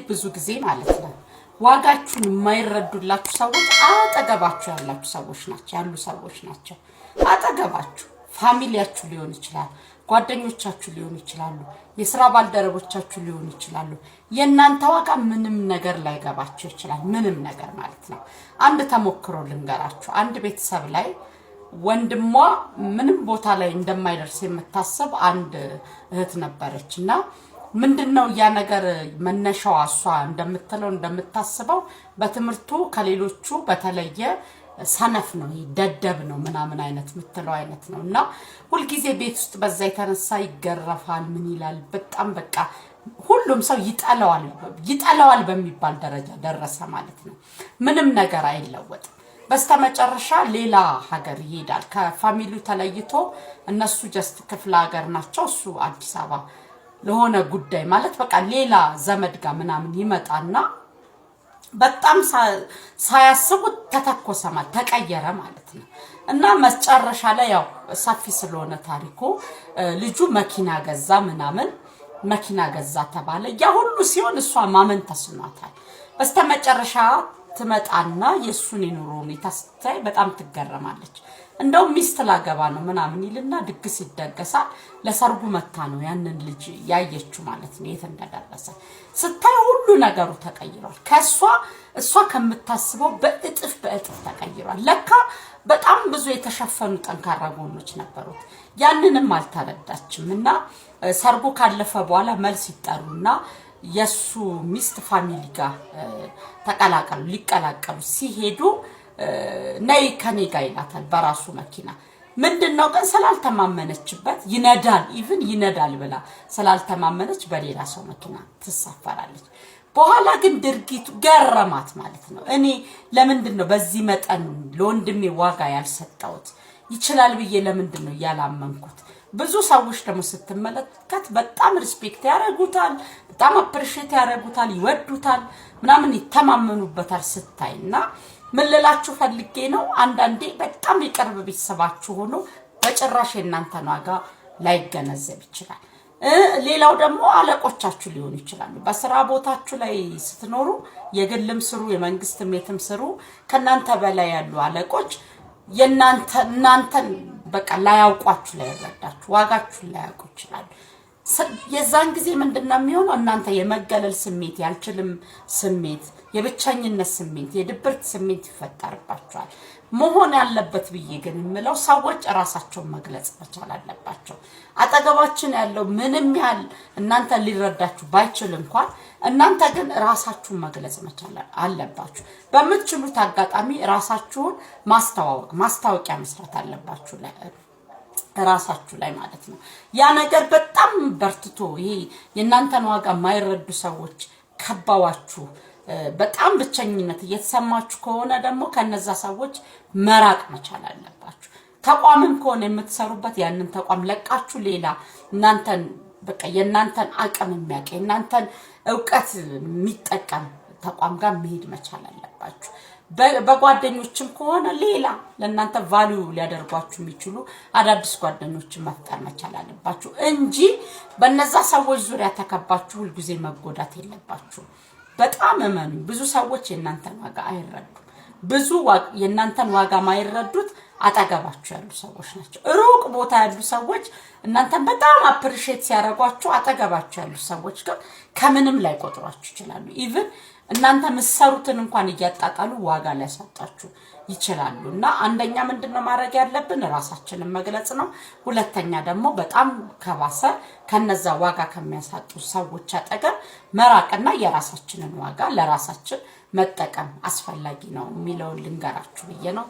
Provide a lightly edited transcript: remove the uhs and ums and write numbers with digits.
ብዙ ጊዜ ማለት ነው ዋጋችሁን የማይረዱላችሁ ሰዎች አጠገባችሁ ያሉ ሰዎች ናቸው አጠገባችሁ ፋሚሊያችሁ ሊሆን ይችላል ጓደኞቻችሁ ሊሆን ይችላሉ የሥራ ባልደረቦቻችሁ ሊሆን ይችላሉ የእናንተ ዋጋ ምንም ነገር ላይ ገባችሁ ይችላል ምንም ነገር ማለት ነው አንድ ተሞክሮ ልንገራችሁ አንድ ቤተሰብ ላይ ወንድሟ ምንም ቦታ ላይ እንደማይደርስ የምታስብ አንድ እህት ነበረችና ምንድነው ያ ነገር መነሻው አሷ እንደምታስበው በትምርቱ ከሌሎቹ በተለየ ሰነፍ ነው ደደብ ነው ምናምን አይነት ምትለው አይነት ነውና ሁሉ ጊዜ ቤት ውስጥ በዛ የተነሳ ይገረፋል ምን ይላል በጣም በቃ ሁሉም ሰው ይጠላዋል በሚባል ደረጃ ደረሰ ማለት ነው ምንም ነገር አይለወጥ በስተመጨረሻ ሌላ ሀገር ይሄዳል ከፋሚሊው ተለይቶ እነሱ ጀስት ክፍለ ሀገር ናቸው እሱ አዲስ አበባ ለሆነ ጉዳይ ማለት በቃ ሌላ ዘመድ ጋር ምናምን ይመጣና በጣም ሳያስቡት ተተኮሰ ማለት ተቀየረ ማለት ነው እና መጨረሻ ላይ ያው ሰፊ ስለሆነ ታሪኩ ልጁ መኪና ገዛ ምናምን መኪና ገዛ ተባለ ያ ሁሉ ሲሆን እሷ ማመን ተስኗታል በስተመጨረሻ ትመጣና የሱን የኑሮ ሁኔታ ስታይ በጣም ትገረማለች እንደው ሚስት ላገባ ነው ምናምን ይልና ድግስ ይደገሳል ለሰርጉ መታ ነው ያንን ልጅ ያየችው ማለት ነው የት እንደደረሰ ስታይ ሁሉ ነገሩ ተቀይሯል እሷ ከምታስበው በእጥፍ ተቀይሯል ለካ በጣም ብዙ የተሸፈኑ ጠንካራ ጎኖች ነበሩት ያንንም አልተረዳችምና ሰርጉ ካለፈ በኋላ መልስ ይጠሩና የሱ ሚስት ፋሚሊ ጋር ሊቀላቀሉ ሲሄዱ ነይ ከኔ ጋር ይላታል በራሱ መኪና ምንድነው ግን ስላልተማመነችበት ይነዳል ብላ ስላልተማመነች በሌላ ሰው መኪና ትሳፈራለች በኋላ ግን ድርጊቱ ገረማት ማለት ነው እኔ ለምንድነው በዚህ መጠን ለወንድሜ ዋጋ ያልሰጠውት ይችላል ብዬ ለምንድነው ያላመንኩት ብዙ ሰዎች ደግሞ ስትመለከት በጣም ሪስፔክት ያረጉታል በጣም አፕሪሺየት ያረጉታል ይወዱታል ምናምን ይተማመኑበታል ስታይና ምን ልላችሁ ፈልጌ ነው አንዳንዴ በጣም ይቀርብ ቤተሰባችሁ ሆኖ በጭራሽ እናንተን ዋጋ ላይገነዘብ ይችላል ሌላው ደግሞ አለቆቻችሁ ሊሆኑ ይችላሉ በስራ ቦታችሁ ላይ ስትኖሩ የግልም ስሩ የመንግስትም የትም ስሩ ከናንተ በላይ ያሉ አለቆች እናንተን በቃ ላያውቋችሁ ላይረዳችሁ ዋጋችሁን ላያውቁ ይችላሉ የዛን ጊዜ ምንድነው የሚሆነው እናንተ የመገለል ስሜት ያልችልም ስሜት የብቸኝነት ስሜት የድብርት ስሜት ይፈጠርባቸዋል መሆን ያለበት ብዬ ግን የምለው ሰዎች ራሳቸውን መግለጽ መቻል አለባቸው አጠገባችን ያለው ምንም ያህል እናንተ ሊረዳችሁ ባይችል እንኳን እናንተ ግን ራሳችሁን መግለጽ መቻል አለባችሁ በመትችሉት አጋጣሚ ራሳችሁን ማስተዋወቂያ መስራት አለባችሁ ራሳችሁ ላይ ማለት ነው ያ ነገር በጣም በርትቶ ይሄ የእናንተን ዋጋ ማይረዱ ሰዎች ከባዋችሁ በጣም ብቸኝነት እየተሰማችሁ ከሆነ ደግሞ ከነዛ ሰዎች መራቅ መቻል አለባችሁ ተቋምም ከሆነ የምትሰሩበት ያንን ተቋም ለቃችሁ ሌላ እናንተን በቃ የእናንተን አቅም የሚያውቅ የእናንተን ዕውቀት የሚጠቀም ተቋም ጋር መሄድ መቻል አለባችሁ በጓደኞችም ከሆነ ሌላ ለእናንተ ቫልዩ ሊያደርጓችሁ የሚችሉ አዳዲስ ጓደኞችን መፍጠር መቻል አለባችሁ እንጂ በእነዛ ሰዎች ዙሪያ ተከባችሁ ሁሉ ጊዜ መጎዳት የለባችሁ በጣም እመኑ ብዙ ሰዎች የእናንተን ዋጋ አይረዱም ብዙ የእናንተን ዋጋ ማይረዱት አጠገባችሁ ያሉ ሰዎች ናቸው ሩቅ ቦታ ያሉ ሰዎች እናንተን በጣም አፕሪሺየት ሲያረጓችሁ አጠገባችሁ ያሉ ሰዎች ግን ከምንም ላይ ቆጥሯችሁ ይችላሉ ኢቭን እናንተ መስሩትን እንኳን እያጣጣሉ ዋጋ ሊያሳጣችሁ ይችላሉና አንደኛ ምንድነው ማድረግ ያለብን ራሳችንን መግለጽ ነው ሁለተኛ ደግሞ በጣም ከባሰ ከነዛ ዋጋ ከሚያሳጡ ሰዎች አጠገብ መራቅና የራሳችንን ዋጋ ለራሳችን መጠቀም አስፈላጊ ነው የሚለው ልንገራችሁ ብዬ ነው